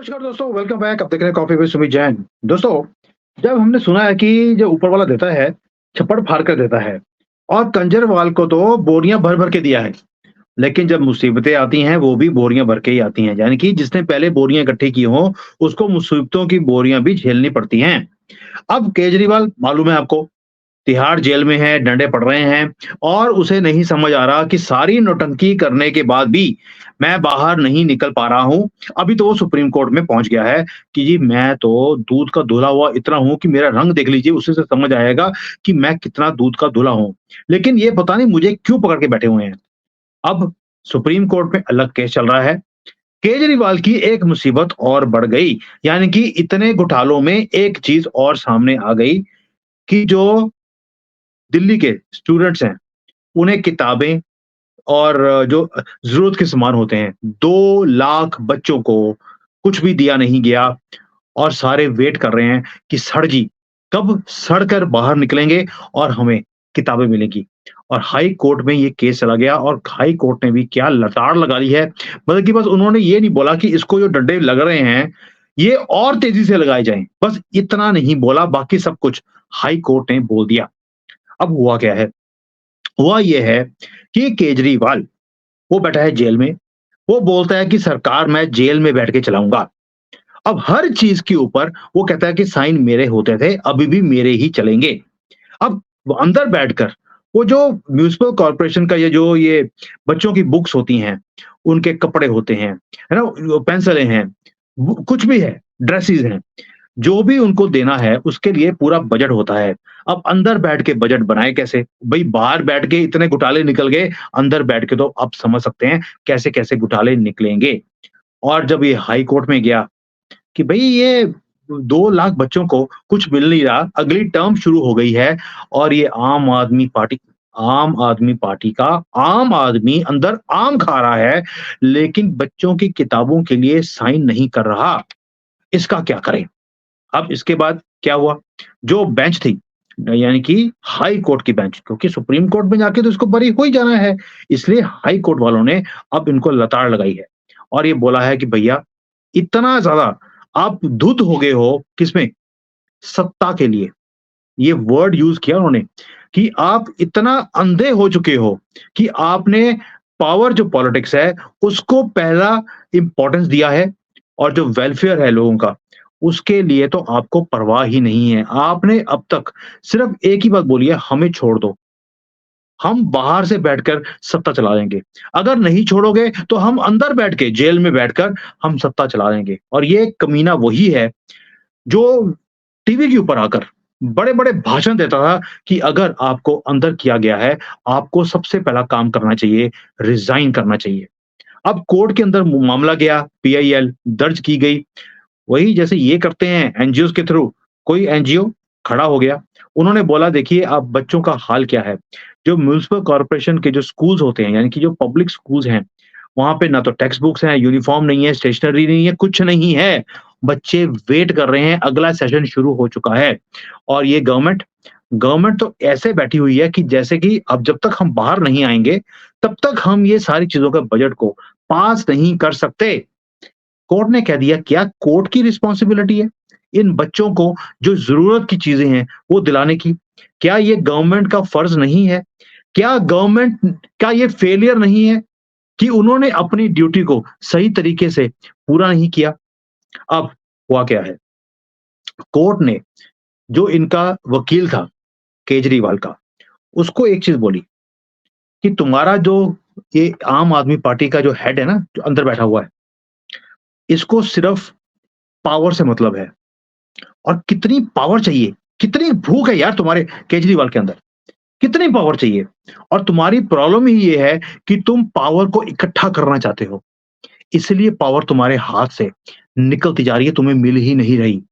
नमस्कार दोस्तों, welcome back. आप देख रहे हैं कॉफी विद सुमित जैन। दोस्तों, जब हमने सुना है कि जो ऊपर वाला देता है, छप्पड़ फाड़ कर देता है और कंजरवाल को तो बोरियां भर भर के दिया है, लेकिन जब मुसीबतें आती हैं वो भी बोरियां भर के ही आती हैं। यानी कि जिसने पहले बोरियां इकट्ठी की हो उसको मुसीबतों की बोरियां भी झेलनी पड़ती हैं। अब केजरीवाल मालूम है आपको, तिहाड़ जेल में है, डंडे पड़ रहे हैं और उसे नहीं समझ आ रहा कि सारी नौटंकी करने के बाद भी मैं बाहर नहीं निकल पा रहा हूँ। अभी तो वो सुप्रीम कोर्ट में पहुँच गया है कि जी मैं तो दूध का धुला हुआ इतना हूँ कि मेरा रंग देख लीजिए, उसी से समझ आएगा कि मैं कितना दूध का धुला हूँ। लेकिन ये पता नहीं मुझे क्यों पकड़ के बैठे हुए हैं। अब सुप्रीम कोर्ट में अलग केस चल रहा है। केजरीवाल की एक मुसीबत और बढ़ गई, यानी कि इतने घोटालों में एक चीज़ और सामने आ गई कि जो दिल्ली के स्टूडेंट्स हैं, उन्हें किताबें और जो ज़रूरत के सामान होते हैं, 2 लाख बच्चों को कुछ भी दिया नहीं गया और सारे वेट कर रहे हैं कि सर जी, कब सड़ कर बाहर निकलेंगे और हमें किताबें मिलेंगी। और हाई कोर्ट में ये केस चला गया और हाई कोर्ट ने भी क्या लताड़ लगा ली है, मतलब कि बस उन्होंने ये नहीं बोला कि इसको जो डंडे लग रहे हैं, ये और तेज़ी से लगाए जाएँ। बस इतना नहीं बोला, बाकी सब कुछ हाई कोर्ट ने बोल दिया। अब हुआ क्या है? हुआ ये है कि केजरीवाल, वो बैठा है जेल में, वो बोलता है कि सरकार मैं जेल में बैठ के चलाऊँगा। अब हर चीज़ के ऊपर वो कहता है कि साइन मेरे होते थे, अभी भी मेरे ही चलेंगे। अब वो अंदर बैठकर वो जो म्युनिसिपल कॉर्पोरेशन का ये बच्चों की बुक्स होती हैं, उनके कपड़े होते हैं, है ना? पेंसिलें हैं, वो कुछ भी है, ड्रेसेस हैं, जो भी उनको देना है उसके लिए पूरा बजट होता है। अब अंदर बैठ के बजट बनाए कैसे? भई बाहर बैठ के इतने घोटाले निकल गए, अंदर बैठ के तो आप समझ सकते हैं कैसे-कैसे घोटाले निकलेंगे। और जब ये हाई कोर्ट में गया कि भई ये 2 लाख बच्चों को कुछ मिल नहीं रहा, अगली टर्म शुरू हो गई है और ये आम आदमी पार्टी का आम आदमी अंदर आम खा रहा है, लेकिन बच्चों की किताबों के लिए साइन नहीं कर रहा। इसका क्या करें? अब इसके बाद क्या हुआ? जो बेंच थी, यानी कि हाई कोर्ट की बेंच, क्योंकि सुप्रीम कोर्ट में जाके तो इसको बरी हो ही जाना है, इसलिए हाई कोर्ट वालों ने अब इनको लताड़ लगाई है और ये बोला है कि भैया इतना ज़्यादा आप धुत हो गए हो किसमें? सत्ता के लिए। ये वर्ड यूज़ किया उन्होंने कि आप इतना अंधे हो चुके हो कि आपने पावर जो पॉलिटिक्स है, उसको पहला इम्पोर्टेंस दिया है और जो वेलफेयर है लोगों का, उसके लिए तो आपको परवाह ही नहीं है। आपने अब तक सिर्फ़ एक ही बात बोली है, हमें छोड़ दो। हम बाहर से बैठकर सत्ता चला लेंगे। अगर नहीं छोड़ोगे तो हम अंदर बैठ के जेल में बैठकर हम सत्ता चला लेंगे। और ये कमीना वही है जो टीवी के ऊपर आकर बड़े-बड़े भाषण देता था कि अगर आपको अंदर किया गया है, आपको सबसे पहला काम करना चाहिए, रिज़ाइन करना चाहिए। अब कोर्ट के अंदर मामला गया, पीआईएल दर्ज की गई। वही जैसे ये करते हैं एनजीओज़ के थ्रू, कोई एनजीओ खड़ा हो गया। उन्होंने बोला देखिए अब बच्चों का हाल क्या है। जो म्युनिसिपल कॉर्पोरेशन के जो स्कूल्स होते हैं, यानी कि जो पब्लिक स्कूल्स हैं, वहाँ पे ना तो टेक्स्ट बुक्स हैं, यूनिफ़ॉर्म नहीं है, स्टेशनरी नहीं है, कुछ नहीं है। बच्चे वेट कर रहे हैं, अगला सेशन शुरू हो चुका है और ये गवर्नमेंट गवर्नमेंट तो ऐसे बैठी हुई है कि जैसे कि अब जब तक हम बाहर नहीं आएँगे, तब तक हम ये सारी चीज़ों के बजट को पास नहीं कर सकते। कोर्ट ने कह दिया क्या कोर्ट की रिस्पॉन्सिबिलिटी है इन बच्चों को जो ज़रूरत की चीज़ें हैं, वो दिलाने की? क्या ये गवर्नमेंट का फ़र्ज़ नहीं है? क्या गवर्नमेंट का ये फेलियर नहीं है कि उन्होंने अपनी ड्यूटी को सही तरीके से पूरा नहीं किया? अब हुआ क्या है, कोर्ट ने जो इनका वकील था केजरीवाल का, उसको एक चीज़ बोली कि तुम्हारा जो ये आम आदमी पार्टी का जो हेड है ना, जो अंदर बैठा हुआ है, इसको सिर्फ़ पावर से मतलब है। और कितनी पावर चाहिए, कितनी भूख है यार तुम्हारे केजरीवाल के अंदर, कितनी पावर चाहिए? और तुम्हारी प्रॉब्लम ही ये है कि तुम पावर को इकट्ठा करना चाहते हो, इसलिए पावर तुम्हारे हाथ से निकलती जा रही है, तुम्हें मिल ही नहीं रही।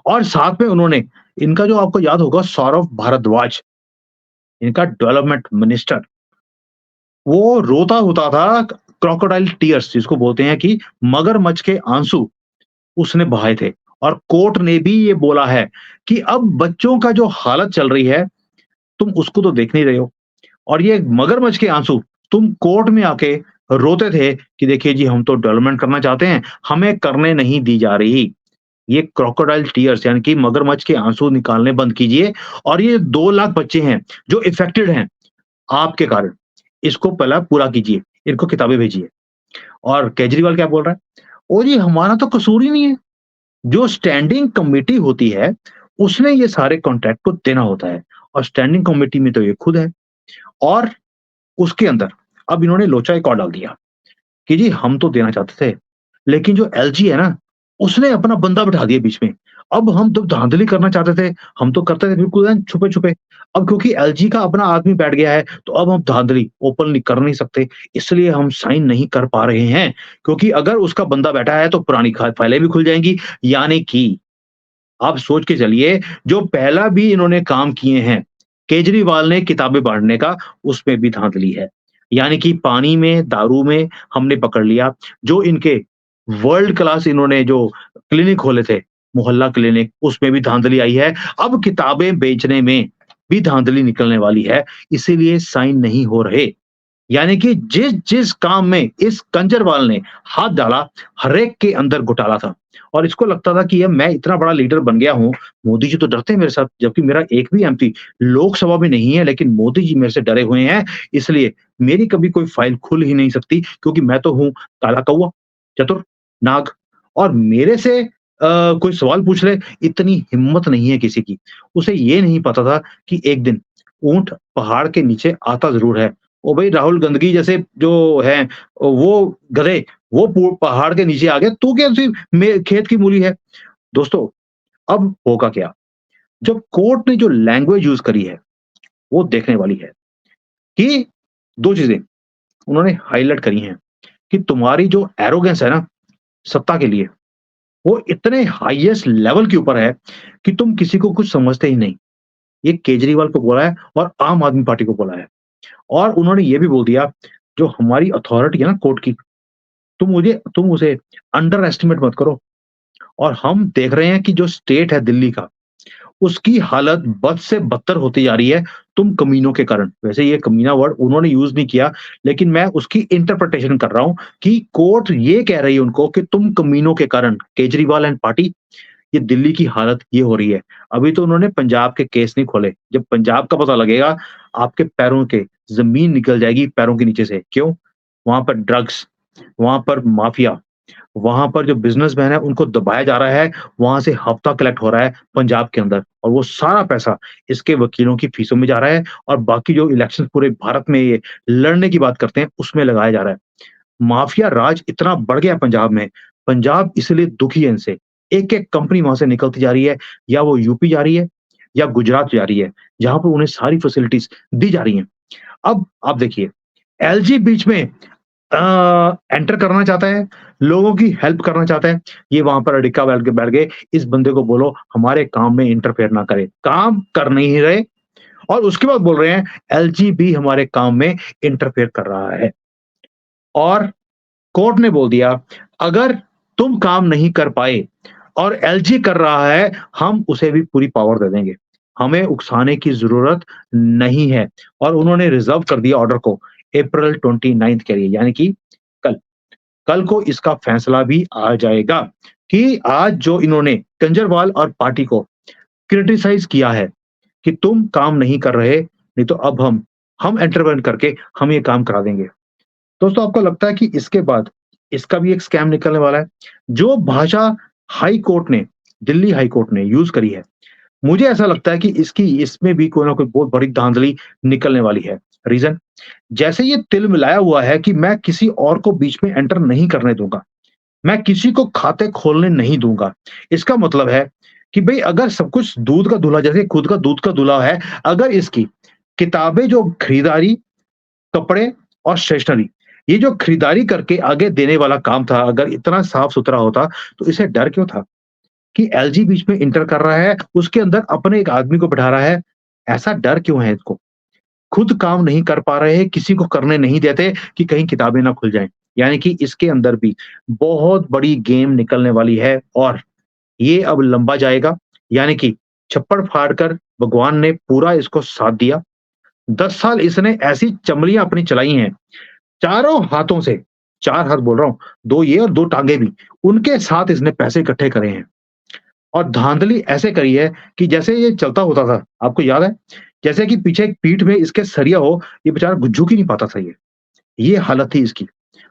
और साथ में उन्होंने इनका जो आपको याद होगा सौरभ भारद्वाज, इनका डेवलपमेंट मिनिस्टर, वो रोता होता था क्रोकोडाइल टीयर्स जिसको बोलते हैं कि मगरमच्छ के आंसू उसने बहाए थे। और कोर्ट ने भी ये बोला है कि अब बच्चों का जो हालत चल रही है, तुम उसको तो देख नहीं रहे हो और ये मगरमच्छ के आंसू तुम कोर्ट में आके रोते थे कि देखिए जी हम तो डेवलपमेंट करना चाहते हैं, हमें करने नहीं दी जा रही। ये क्रोकोडाइल टीयर्स यानी कि मगरमच्छ के आँसू निकालने बंद कीजिए और ये 2 लाख बच्चे हैं जो इफेक्टेड हैं आपके कारण, इसको पहला पूरा कीजिए, इनको किताबें भेजिए। और केजरीवाल क्या बोल रहा है? ओ जी हमारा तो कसूर ही नहीं है। जो स्टैंडिंग कमिटी होती है, उसने ये सारे कॉन्ट्रैक्ट को देना होता है और स्टैंडिंग कमिटी में तो ये खुद है। और उसके अंदर अब इन्होंने लोचा एक और डाल दिया कि जी हम तो देना चाहते थे, लेकिन जो एलजी है ना, उसने अपना बंदा बिठा दिया बीच में। अब हम जब धांधली करना चाहते थे, हम तो करते थे बिल्कुल छुपे-छुपे। अब क्योंकि एलजी का अपना आदमी बैठ गया है, तो अब हम धांधली ओपनली कर नहीं सकते, इसलिए हम साइन नहीं कर पा रहे हैं। क्योंकि अगर उसका बंदा बैठा है, तो पुरानी फाइलें भी खुल जाएँगी, यानी कि आप सोच के चलिए, जो पहला भी इन्होंने काम किए हैं, केजरीवाल ने किताबें बाँटने का, उसमें भी धाँधली है। यानी कि पानी में, दारू में हमने पकड़ लिया, जो इनके वर्ल्ड क्लास इन्होंने जो क्लिनिक खोले थे, मोहल्ला क्लिनिक, उसमें भी धाँधली आई है। अब किताबें बेचने में भी धाँधली निकलने वाली है, इसीलिए साइन नहीं हो रहे। यानी कि जिस-जिस काम में इस कंजरवाल ने हाथ डाला, हर एक के अंदर घोटाला था और इसको लगता था कि ये मैं इतना बड़ा लीडर बन गया हूँ, मोदी जी तो डरते हैं मेरे साथ, जबकि मेरा एक भी एमपी लोकसभा में नहीं है, लेकिन मोदी जी मेरे से डरे हुए हैं, इसलिए मेरी कभी कोई फाइल खुल ही नहीं सकती क्योंकि मैं तो हूँ काला कौवा, चतुर, नाग और मेरे से कोई सवाल पूछ ले, इतनी हिम्मत नहीं है किसी की। उसे ये नहीं पता था कि एक दिन ऊँट पहाड़ के नीचे आता ज़रूर है। ओ भई राहुल गंदगी जैसे जो हैं, वो गधे, वो पहाड़ के नीचे आ गए, तू कैसी खेत की मूली है? दोस्तों, अब होगा क्या? जब कोर्ट ने जो लैंग्वेज यूज़ करी है, वो देखने वाली है कि 2 चीज़ें उन्होंने हाइलाइट करी हैं कि तुम्हारी जो एरोगेंस है ना, सत्ता के लिए, वो इतने हाईएस्ट लेवल के ऊपर है कि तुम किसी को कुछ समझते ही नहीं। ये केजरीवाल को बोला है और आम आदमी पार्टी को बोला है। और उन्होंने ये भी बोल दिया, जो हमारी अथॉरिटी है ना कोर्ट की, तुम उसे अंडर एस्टिमेट मत करो और हम देख रहे हैं कि जो स्टेट है दिल्ली का, उसकी हालत बद से बदतर होती जा रही है, तुम कमीनों के कारण। वैसे ये कमीना वर्ड उन्होंने यूज़ नहीं किया, लेकिन मैं उसकी इंटरप्रिटेशन कर रहा हूँ कि कोर्ट ये कह रही है उनको कि तुम कमीनों के कारण, केजरीवाल एंड पार्टी, ये दिल्ली की हालत ये हो रही है। अभी तो उन्होंने पंजाब के केस नहीं खोले, जब पंजाब का पता लगेगा, आपके पैरों के ज़मीन निकल जाएगी पैरों के नीचे से। क्यों? वहाँ पर ड्रग्स, वहाँ पर माफिया, वहाँ पर जो बिज़नेसमैन है उनको दबाया जा रहा है, वहाँ से हफ्ता कलेक्ट हो रहा है पंजाब के अंदर और वो सारा पैसा इसके वकीलों की फीसों में जा रहा है और बाकी जो इलेक्शन पूरे भारत में ये लड़ने की बात करते हैं, उसमें लगाया जा रहा है। माफिया राज इतना बढ़ गया पंजाब में, पंजाब इसलिए दुखी है इनसे। एक-एक कंपनी वहाँ से निकलती जा रही है, या वो यूपी जा रही है या गुजरात जा रही है, जहाँ पर उन्हें सारी फैसिलिटीज़ दी जा रही हैं। अब आप देखिए, एलजी बीच में एंटर करना चाहता है, लोगों की हेल्प करना चाहता है, ये वहाँ पर अड़िक्का बैठ गए, इस बंदे को बोलो हमारे काम में इंटरफेयर ना करे। काम कर नहीं रहे और उसके बाद बोल रहे हैं एलजी भी हमारे काम में इंटरफेयर कर रहा है। और कोर्ट ने बोल दिया, अगर तुम काम नहीं कर पाए और एलजी कर रहा है, हम उसे भी पूरी पावर दे देंगे। हमें उकसाने की ज़रूरत नहीं है और उन्होंने रिज़र्व कर दिया ऑर्डर को अप्रैल 29th के लिए, यानी कि कल। कल को इसका फैसला भी आ जाएगा कि आज जो इन्होंने केजरीवाल और पार्टी को क्रिटिसाइज़ किया है कि तुम काम नहीं कर रहे, नहीं तो अब हम इंटरवेन करके हम ये काम करा देंगे। दोस्तों आपको लगता है कि इसके बाद इसका भी एक स्कैम निकलने वाला है? जो भाषा हाई कोर्ट ने, दिल्ली हाई कोर्ट ने यूज़ करी है, मुझे ऐसा लगता है कि इसमें भी कोई ना कोई बहुत बड़ी धांधली निकलने वाली है। रीज़न? जैसे ये तिल-मिलाया हुआ है कि मैं किसी और को बीच में एंटर नहीं करने दूँगा। मैं किसी को खाते खोलने नहीं दूँगा। इसका मतलब है कि भई अगर सब कुछ दूध का धुला, जैसे खुद का दूध का धुला है, अगर इसकी किताबें जो खरीदारी, कपड़े और स्टेशनरी, ये जो खरीदारी करके आगे देने वाला काम था, अगर इतना साफ-सुथरा होता, तो इसे डर क्यों था कि एलजी बीच में एंटर कर रहा है, उसके अंदर अपने एक आदमी को बिठा रहा है, ऐसा डर क्यों है इसको? खुद काम नहीं कर पा रहे हैं, किसी को करने नहीं देते कि कहीं किताबें ना खुल जाएँ। यानी कि इसके अंदर भी बहुत बड़ी गेम निकलने वाली है और ये अब लंबा जाएगा, यानी कि छप्पड़ फाड़ कर भगवान ने पूरा इसको साथ दिया। 10 साल इसने ऐसी चमड़ियाँ अपनी चलाई हैं, चारों हाथों से, 4 हाथ बोल रहा हूँ, 2 ये और 2 टाँगे भी, उनके साथ इसने पैसे इकट्ठे करे हैं और धाँधली ऐसे करी है कि जैसे ये चलता होता था, आपको याद है? जैसे कि पीछे पीठ में इसके सरिया हो, ये बेचारा झुक ही नहीं पाता था ये। ये हालत थी इसकी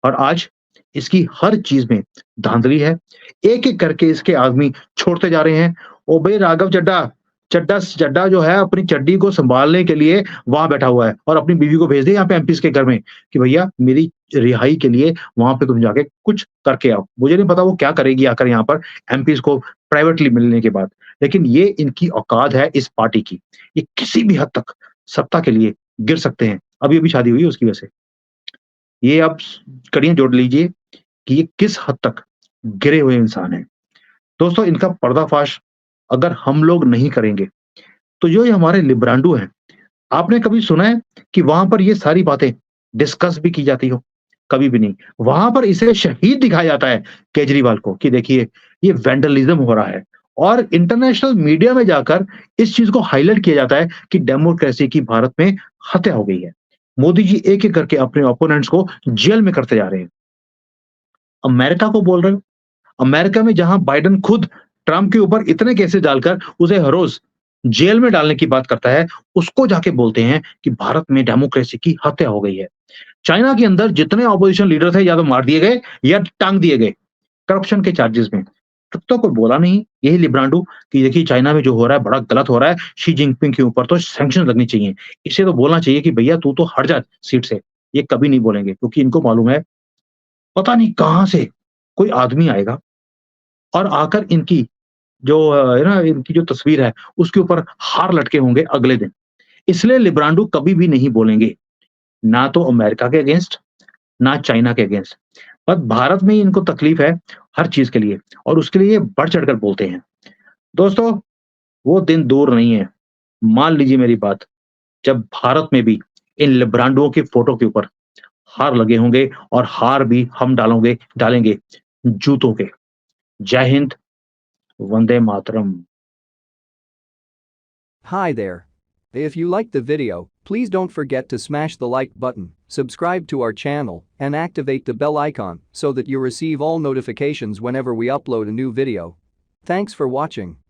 और आज इसकी हर चीज़ में धाँधली है। एक-एक करके इसके आदमी छोड़ते जा रहे हैं। ओ भई राघव चड्ढा, चड्ढा जो है अपनी चड्डी को सँभालने के लिए वहाँ बैठा हुआ है और अपनी बीवी को भेज दिया यहाँ पे एमपीज़ के घर में कि भैया मेरी रिहाई के लिए वहाँ पे तुम जाके कुछ करके आओ। मुझे नहीं पता वो क्या करेगी आकर यहाँ पर एमपीज़ को प्राइवेटली मिलने के बाद। लेकिन ये इनकी औकात है इस पार्टी की। ये किसी भी हद तक सत्ता के लिए गिर सकते हैं। अभी-अभी शादी हुई है उसकी वैसे। ये आप कड़ियाँ जोड़ लीजिए कि ये किस हद तक गिरे हुए इंसान हैं। दोस्तों इनका पर्दाफ़ाश अगर हम लोग नहीं करेंगे, तो जो ये हमारे लिब्रांडो हैं, आपने कभी सुना है कि वहाँ पर ये सारी बातें डिस्कस भी की जाती हो? कभी भी नहीं। वहाँ पर इसे शहीद दिखाया जाता है केजरीवाल को कि देखिए ये वैंडलिज़्म हो रहा है और इंटरनेशनल मीडिया में जाकर इस चीज़ को हाइलाइट किया जाता है कि डेमोक्रेसी की भारत में हत्या हो गई है। मोदी जी एक-एक करके अपने ओपोनेंट्स को जेल में करते जा रहे हैं। अमेरिका को बोल रहे हो? अमेरिका में जहां बाइडेन खुद ट्रंप के ऊपर इतने केसेस डालकर उसे हर रोज जेल में डालने की बात करता है, उसको जाके बोलते हैं कि भारत में डेमोक्रेसी की हत्या हो गई है। चाइना के अंदर जितने ऑपोजिशन लीडर थे या तो मार दिए गए या टांग दिए गए करप्शन के चार्जेस में। तब तो कोई बोला नहीं, यही लिब्रांडो कि देखिए चाइना में जो हो रहा है बड़ा गलत हो रहा है, शी जिनपिंग के ऊपर तो सैंक्शन लगनी चाहिए। इसे तो बोलना चाहिए कि भैया तू तो हट जा सीट से। ये कभी नहीं बोलेंगे क्योंकि इनको मालूम है पता नहीं कहां से कोई आदमी आएगा और आकर इनकी जो है ना इनकी जो तस्वीर है उसके ऊपर हार लटके होंगे अगले दिन। इसलिए लिब्रांडो कभी भी नहीं बोलेंगे, ना तो अमेरिका के अगेंस्ट, ना चाइना के अगेंस्ट। बस भारत में ही इनको तकलीफ है हर चीज़ के लिए और उसके लिए ये बढ़ चढ़कर बोलते हैं। दोस्तों, वो दिन दूर नहीं है, मान लीजिए मेरी बात, जब भारत में भी इन लिब्रांडुओं की फ़ोटो के ऊपर हार लगे होंगे और हार भी हम डालेंगे जूतों के। जय Hind, Vande Mataram. Hi there. If you liked the video, please don't forget to smash the like button, subscribe to our channel, and activate the bell icon so that you receive all notifications whenever we upload a new video. Thanks for watching.